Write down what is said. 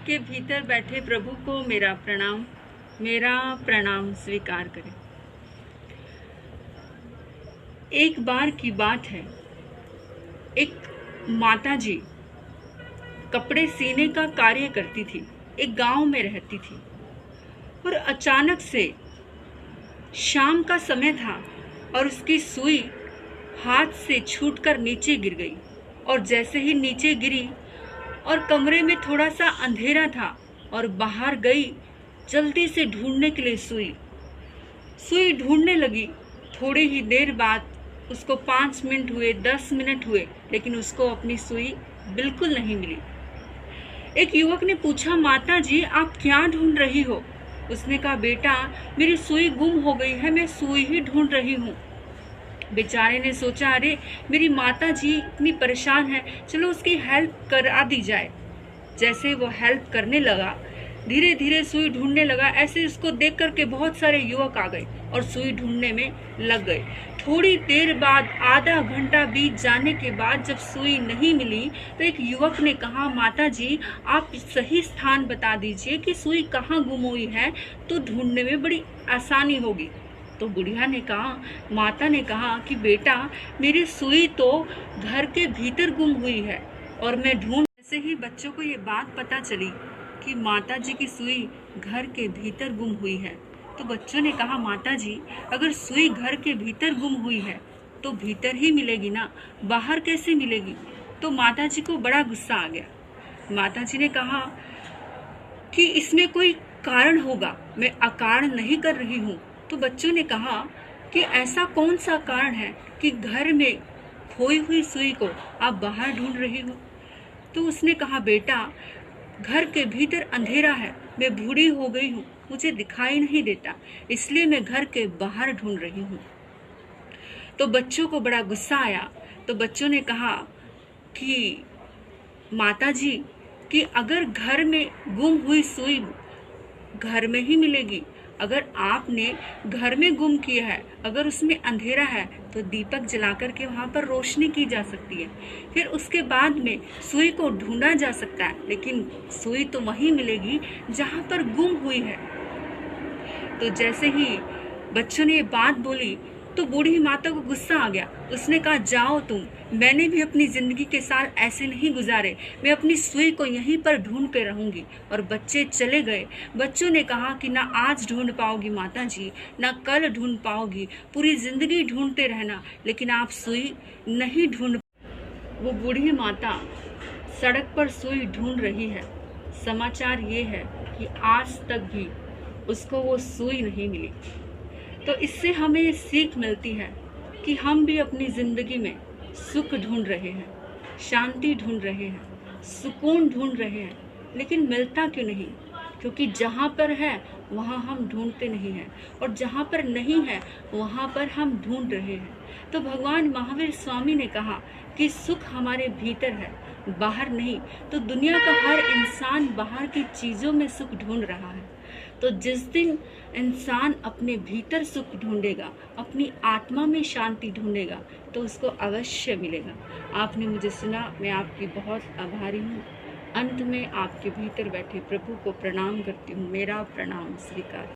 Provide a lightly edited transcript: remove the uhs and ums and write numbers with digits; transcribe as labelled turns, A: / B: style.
A: आपके भीतर बैठे प्रभु को मेरा प्रणाम स्वीकार करें। एक बार की बात है, एक माताजी कपड़े सीने का कार्य करती थी, एक गांव में रहती थी और अचानक से शाम का समय था और उसकी सुई हाथ से छूटकर नीचे गिर गई। और जैसे ही नीचे गिरी और कमरे में थोड़ा सा अंधेरा था और बाहर गई जल्दी से ढूंढने के लिए सुई ढूंढने लगी। थोड़ी ही देर बाद उसको 5 मिनट हुए, 10 मिनट हुए, लेकिन उसको अपनी सुई बिल्कुल नहीं मिली। एक युवक ने पूछा, माता जी आप क्या ढूंढ रही हो? उसने कहा, बेटा मेरी सुई गुम हो गई है, मैं सुई ही ढूंढ रही हूँ। बेचारे ने सोचा, अरे मेरी माता जी इतनी परेशान है, चलो उसकी हेल्प करा दी जाए। जैसे वो हेल्प करने लगा, धीरे धीरे सुई ढूंढने लगा, ऐसे उसको देख करके बहुत सारे युवक आ गए और सुई ढूंढने में लग गए। थोड़ी देर बाद, आधा घंटा बीत जाने के बाद जब सुई नहीं मिली तो एक युवक ने कहा, माता जी आप सही स्थान बता दीजिए कि सुई कहाँ गुम हुई है, तो ढूंढने में बड़ी आसानी होगी। तो बुढ़िया ने कहा, माता ने कहा कि बेटा मेरी सुई तो घर के भीतर गुम हुई है और मैं ढूंढ। जैसे ही बच्चों को ये बात पता चली कि माता जी की सुई घर के भीतर गुम हुई है, तो बच्चों ने कहा, माता जी अगर सुई घर के भीतर गुम हुई है तो भीतर ही मिलेगी ना, बाहर कैसे मिलेगी? तो माता जी को बड़ा गुस्सा आ गया। माता जी ने कहा कि इसमें कोई कारण होगा, मैं अकारण नहीं कर रही हूँ। तो बच्चों ने कहा कि ऐसा कौन सा कारण है कि घर में खोई हुई सुई को आप बाहर ढूंढ रही हो? तो उसने कहा, बेटा घर के भीतर अंधेरा है, मैं बूढ़ी हो गई हूँ, मुझे दिखाई नहीं देता, इसलिए मैं घर के बाहर ढूंढ रही हूँ। तो बच्चों को बड़ा गुस्सा आया। तो बच्चों ने कहा कि माता जी कि अगर घर में गुम हुई सुई घर में ही मिलेगी, अगर आपने घर में गुम किया है, अगर उसमें अंधेरा है तो दीपक जला करके वहाँ पर रोशनी की जा सकती है, फिर उसके बाद में सुई को ढूंढा जा सकता है, लेकिन सुई तो वहीं मिलेगी जहाँ पर गुम हुई है। तो जैसे ही बच्चों ने ये बात बोली तो बूढ़ी माता को गुस्सा आ गया। उसने कहा, जाओ तुम, मैंने भी अपनी जिंदगी के साल ऐसे नहीं गुजारे, मैं अपनी सुई को यहीं पर ढूंढते रहूंगी। और बच्चे चले गए। बच्चों ने कहा कि ना आज ढूंढ पाओगी माता जी, ना कल ढूंढ पाओगी, पूरी जिंदगी ढूंढते रहना, लेकिन आप सुई नहीं ढूंढ। वो बूढ़ी माता सड़क पर सुई ढूंढ रही है। समाचार ये है कि आज तक भी उसको वो सुई नहीं मिली। तो इससे हमें ये सीख मिलती है कि हम भी अपनी जिंदगी में सुख ढूंढ रहे हैं, शांति ढूंढ रहे हैं, सुकून ढूंढ रहे हैं, लेकिन मिलता क्यों नहीं? क्योंकि जहाँ पर है वहाँ हम ढूंढते नहीं हैं, और जहाँ पर नहीं है वहाँ पर हम ढूंढ रहे हैं। तो भगवान महावीर स्वामी ने कहा कि सुख हमारे भीतर है, बाहर नहीं। तो दुनिया का हर इंसान बाहर की चीज़ों में सुख ढूंढ रहा है। तो जिस दिन इंसान अपने भीतर सुख ढूंढेगा, अपनी आत्मा में शांति ढूंढेगा, तो उसको अवश्य मिलेगा। आपने मुझे सुना, मैं आपकी बहुत आभारी हूँ। अंत में आपके भीतर बैठे प्रभु को प्रणाम करती हूँ, मेरा प्रणाम स्वीकार।